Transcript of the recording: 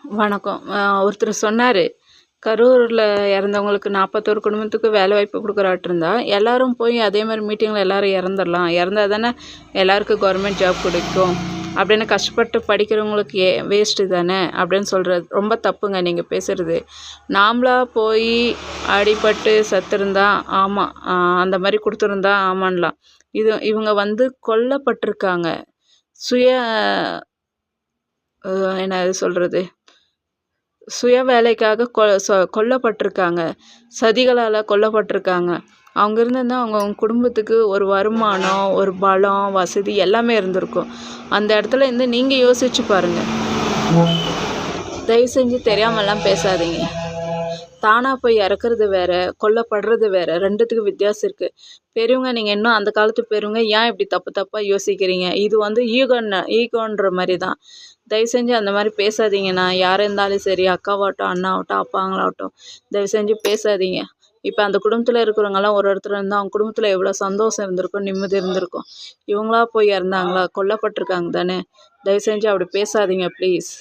வணக்கம். ஒருத்தர் சொன்னாரு, கரூர்ல இறந்தவங்களுக்கு 41 குடும்பத்துக்கு வேலைவாய்ப்பு குடுக்குறாட்டிருந்தா, எல்லாரும் போய் அதே மாரி மீட்டிங்ல எல்லாரும் இறந்துரலாம். இறந்தா தானே எல்லாருக்கும் கவர்மெண்ட் ஜாப் கிடைக்கும். அப்படின்னு கஷ்டப்பட்டு படிக்கிறவங்களுக்கு வேஸ்ட்டு தானே அப்படின்னு சொல்றது ரொம்ப தப்புங்க நீங்க பேசுறது. நாமளா போய் அடிபட்டு செத்துருந்தா ஆமா. அந்த மாரி குடுத்துருந்தா ஆமான்லாம். இவங்க வந்து கொல்லப்பட்டுருக்காங்க. சுய என்ன சொல்றது? சுய வேலைக்காக கொல்லப்பட்டுருக்காங்க. சதிகளால கொல்லப்பட்டுருக்காங்க. அவங்க இருந்திருந்தா அவங்க குடும்பத்துக்கு ஒரு வருமானம், ஒரு பலம், வசதி எல்லாமே இருந்திருக்கும். அந்த இடத்துல இருந்து நீங்க யோசிச்சு பாருங்க. தயவு செஞ்சு தெரியாமலாம் பேசாதீங்க. தானா போய் இறக்குறது வேற, கொல்லப்படுறது வேற. 2த்துக்கும் வித்தியாசம் இருக்கு. பெரியவங்க நீங்க இன்னும் அந்த காலத்து பெரியவங்க ஏன் இப்படி தப்பு தப்பா யோசிக்கிறீங்க? இது வந்து ஈகோன்ற மாரி தான். தயவு செஞ்சு அந்த மாரி பேசாதீங்கண்ணா. யாரா இருந்தாலும் சரி, அக்காவாகட்டும், அண்ணாவாகட்டும், அப்பாங்களாகட்டும், தயவு செஞ்சு பேசாதீங்க. இப்ப அந்த குடும்பத்துல இருக்கிறவங்கலாம் ஒரு இடத்துல இருந்தா, அவங்க குடும்பத்துல எவ்வளோ சந்தோஷம் இருந்திருக்கும், நிம்மதி இருந்திருக்கும். இவங்களா போய் இறந்தாங்களா? கொல்லப்பட்டுருக்காங்க தானே! தயவு செஞ்சு அப்படி பேசாதீங்க ப்ளீஸ்.